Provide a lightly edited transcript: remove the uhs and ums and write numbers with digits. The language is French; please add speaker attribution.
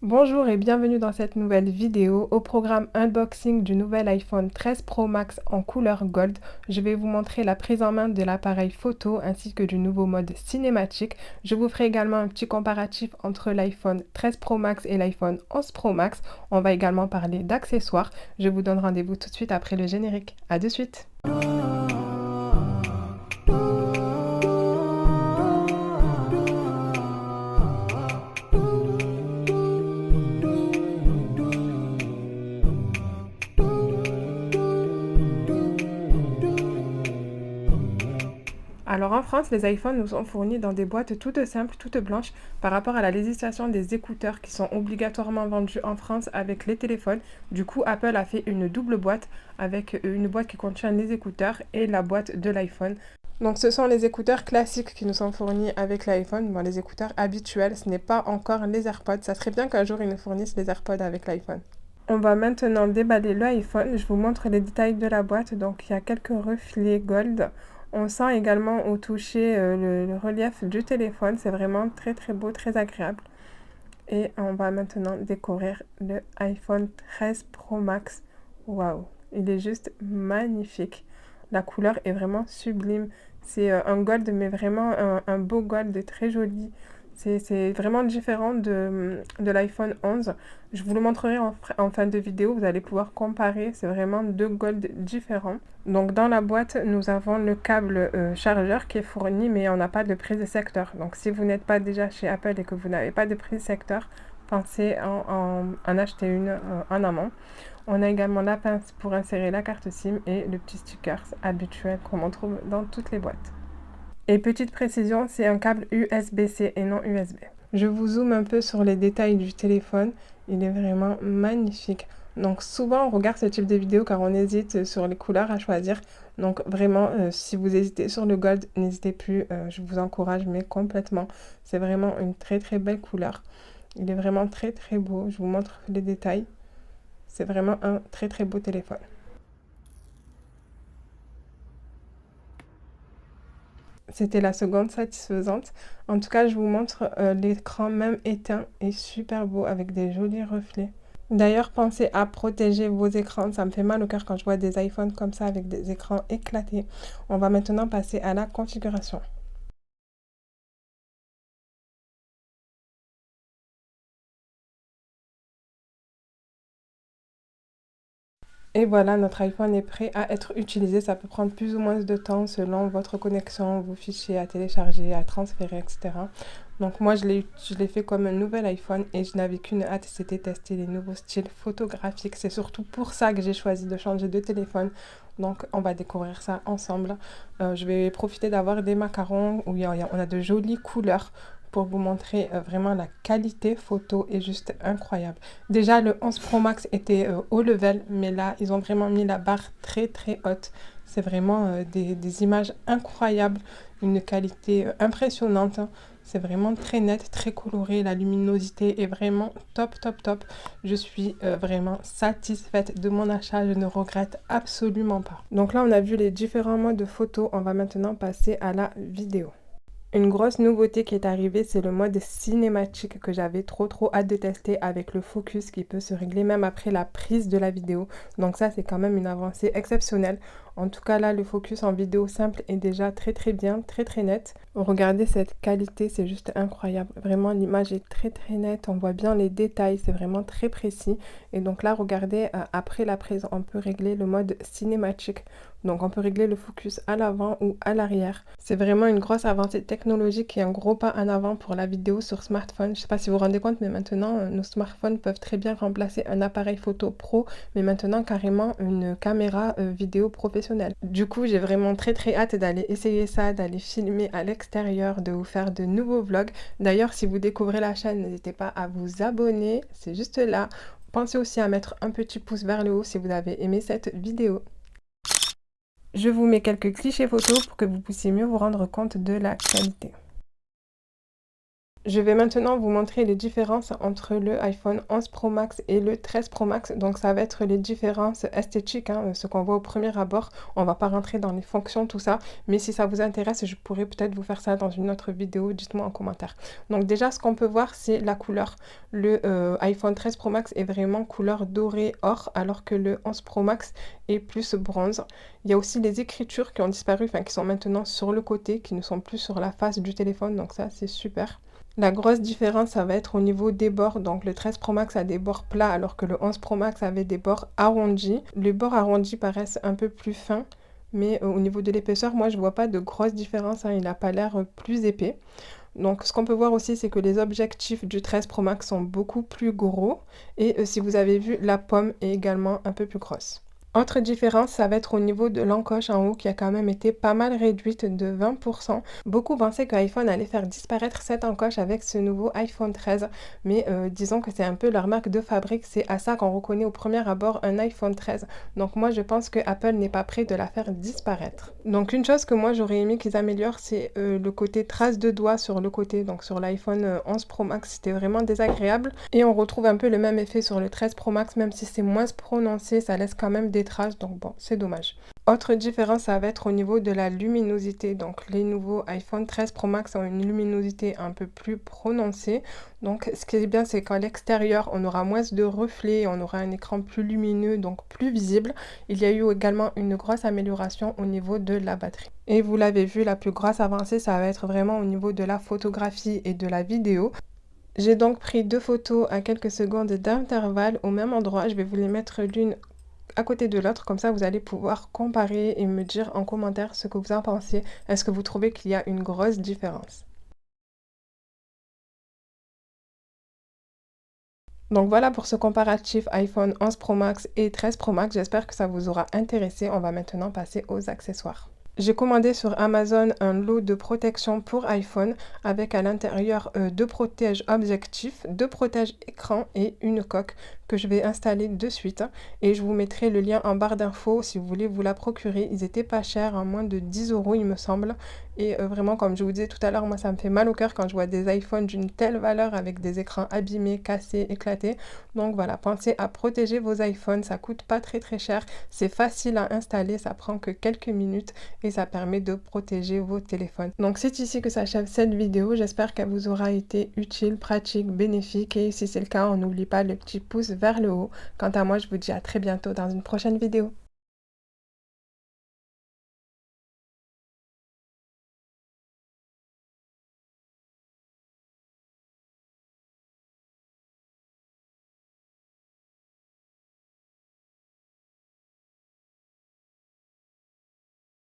Speaker 1: Bonjour et bienvenue dans cette nouvelle vidéo. Au programme unboxing du nouvel iPhone 13 Pro Max en couleur gold, je vais vous montrer la prise en main de l'appareil photo ainsi que du nouveau mode cinématique. Je vous ferai également un petit comparatif entre l'iPhone 13 Pro Max et l'iPhone 11 Pro Max. On va également parler d'accessoires. Je vous donne rendez-vous tout de suite après le générique. À de suite! Alors en France, les iPhones nous sont fournis dans des boîtes toutes simples, toutes blanches par rapport à la législation des écouteurs qui sont obligatoirement vendus en France avec les téléphones. Du coup, Apple a fait une double boîte avec une boîte qui contient les écouteurs et la boîte de l'iPhone. Donc ce sont les écouteurs classiques qui nous sont fournis avec l'iPhone. Bon, les écouteurs habituels, ce n'est pas encore les AirPods. Ça serait bien qu'un jour ils nous fournissent les AirPods avec l'iPhone. On va maintenant déballer l'iPhone. Je vous montre les détails de la boîte. Donc il y a quelques reflets gold. On sent également au toucher le relief du téléphone. C'est vraiment très très beau, très agréable. Et on va maintenant découvrir le iPhone 13 Pro Max. Waouh, il est juste magnifique. La couleur est vraiment sublime. C'est un gold, mais vraiment un beau gold très joli. C'est vraiment différent de l'iPhone 11. Je vous le montrerai en fin de vidéo. Vous allez pouvoir comparer. C'est vraiment deux golds différents. Donc dans la boîte, nous avons le câble chargeur qui est fourni, mais on n'a pas de prise secteur. Donc si vous n'êtes pas déjà chez Apple et que vous n'avez pas de prise secteur, pensez en acheter une en amont. On a également la pince pour insérer la carte SIM et le petit sticker habituel qu'on trouve dans toutes les boîtes. Et petite précision, c'est un câble USB-C et non USB. Je vous zoome un peu sur les détails du téléphone. Il est vraiment magnifique. Donc souvent on regarde ce type de vidéo car on hésite sur les couleurs à choisir. Donc vraiment, si vous hésitez sur le gold, n'hésitez plus. Je vous encourage, mais complètement. C'est vraiment une très très belle couleur. Il est vraiment très très beau. Je vous montre les détails. C'est vraiment un très très beau téléphone. C'était la seconde satisfaisante. En tout cas, je vous montre l'écran même éteint est super beau avec des jolis reflets. D'ailleurs, pensez à protéger vos écrans. Ça me fait mal au cœur quand je vois des iPhones comme ça avec des écrans éclatés. On va maintenant passer à la configuration. Et voilà, notre iPhone est prêt à être utilisé. Ça peut prendre plus ou moins de temps selon votre connexion, vos fichiers à télécharger, à transférer, etc. Donc moi, je l'ai fait comme un nouvel iPhone et je n'avais qu'une hâte, c'était tester les nouveaux styles photographiques. C'est surtout pour ça que j'ai choisi de changer de téléphone. Donc on va découvrir ça ensemble. Je vais profiter d'avoir des macarons où on a de jolies couleurs pour vous montrer vraiment la qualité photo est juste incroyable. Déjà, le 11 Pro Max était haut level, mais là, ils ont vraiment mis la barre très très haute. C'est vraiment des images incroyables, une qualité impressionnante. C'est vraiment très net, très coloré. La luminosité est vraiment top, top, top. Je suis vraiment satisfaite de mon achat. Je ne regrette absolument pas. Donc là, on a vu les différents modes de photo. On va maintenant passer à la vidéo. Une grosse nouveauté qui est arrivée, c'est le mode cinématique que j'avais trop hâte de tester avec le focus qui peut se régler même après la prise de la vidéo. Donc ça, c'est quand même une avancée exceptionnelle. En tout cas, là, le focus en vidéo simple est déjà très bien, très net. Regardez cette qualité, c'est juste incroyable. Vraiment, l'image est très nette. On voit bien les détails, c'est vraiment très précis. Et donc là, regardez, après la prise, on peut régler le mode cinématique. Donc on peut régler le focus à l'avant ou à l'arrière. C'est vraiment une grosse avancée technologique et un gros pas en avant pour la vidéo sur smartphone. Je ne sais pas si vous vous rendez compte, mais maintenant nos smartphones peuvent très bien remplacer un appareil photo pro, mais maintenant carrément une caméra vidéo professionnelle. Du coup, j'ai vraiment très hâte d'aller essayer ça, d'aller filmer à l'extérieur, de vous faire de nouveaux vlogs. D'ailleurs, si vous découvrez la chaîne, n'hésitez pas à vous abonner, c'est juste là. Pensez aussi à mettre un petit pouce vers le haut si vous avez aimé cette vidéo. Je vous mets quelques clichés photos pour que vous puissiez mieux vous rendre compte de la qualité. Je vais maintenant vous montrer les différences entre le iPhone 11 Pro Max et le 13 Pro Max. Donc ça va être les différences esthétiques, hein, ce qu'on voit au premier abord. On va pas rentrer dans les fonctions, tout ça. Mais si ça vous intéresse, je pourrais peut-être vous faire ça dans une autre vidéo. Dites-moi en commentaire. Donc déjà, ce qu'on peut voir, c'est la couleur. Le iPhone 13 Pro Max est vraiment couleur doré or, alors que le 11 Pro Max est plus bronze. Il y a aussi les écritures qui ont disparu, enfin qui sont maintenant sur le côté, qui ne sont plus sur la face du téléphone. Donc ça, c'est super. La grosse différence, ça va être au niveau des bords. Donc, le 13 Pro Max a des bords plats alors que le 11 Pro Max avait des bords arrondis. Les bords arrondis paraissent un peu plus fins, mais au niveau de l'épaisseur, moi, je vois pas de grosse différence, hein. Il n'a pas l'air plus épais. Donc, ce qu'on peut voir aussi, c'est que les objectifs du 13 Pro Max sont beaucoup plus gros. Et si vous avez vu, la pomme est également un peu plus grosse. Autre différence, ça va être au niveau de l'encoche en haut qui a quand même été pas mal réduite de 20%. Beaucoup pensaient que iPhone allait faire disparaître cette encoche avec ce nouveau iPhone 13, mais disons que c'est un peu leur marque de fabrique, c'est à ça qu'on reconnaît au premier abord un iPhone 13. Donc moi je pense que Apple n'est pas prêt de la faire disparaître. Donc une chose que moi j'aurais aimé qu'ils améliorent, c'est le côté trace de doigts sur le côté, donc sur l'iPhone 11 Pro Max, c'était vraiment désagréable. Et on retrouve un peu le même effet sur le 13 Pro Max, même si c'est moins prononcé, ça laisse quand même des traces, donc bon, c'est dommage. Autre différence, ça va être au niveau de la luminosité. Donc les nouveaux iPhone 13 Pro Max ont une luminosité un peu plus prononcée. Donc ce qui est bien, c'est qu'à l'extérieur, on aura moins de reflets, on aura un écran plus lumineux, donc plus visible. Il y a eu également une grosse amélioration au niveau de la batterie. Et vous l'avez vu, la plus grosse avancée, ça va être vraiment au niveau de la photographie et de la vidéo. J'ai donc pris deux photos à quelques secondes d'intervalle au même endroit. Je vais vous les mettre l'une à côté de l'autre, comme ça vous allez pouvoir comparer et me dire en commentaire ce que vous en pensez. Est-ce que vous trouvez qu'il y a une grosse différence? Donc voilà pour ce comparatif iPhone 11 Pro Max et 13 Pro Max. J'espère que ça vous aura intéressé. On va maintenant passer aux accessoires. J'ai commandé sur Amazon un lot de protection pour iPhone avec à l'intérieur deux protèges objectifs, deux protèges écran et une coque que je vais installer de suite. Et je vous mettrai le lien en barre d'infos si vous voulez vous la procurer. Ils étaient pas chers, à moins de 10 € il me semble. Et vraiment, comme je vous disais tout à l'heure, moi ça me fait mal au cœur quand je vois des iPhones d'une telle valeur avec des écrans abîmés, cassés, éclatés. Donc voilà, pensez à protéger vos iPhones, ça coûte pas très cher, c'est facile à installer, ça prend que quelques minutes et ça permet de protéger vos téléphones. Donc c'est ici que s'achève cette vidéo, j'espère qu'elle vous aura été utile, pratique, bénéfique et si c'est le cas, on n'oublie pas le petit pouce vers le haut. Quant à moi, je vous dis à très bientôt dans une prochaine vidéo.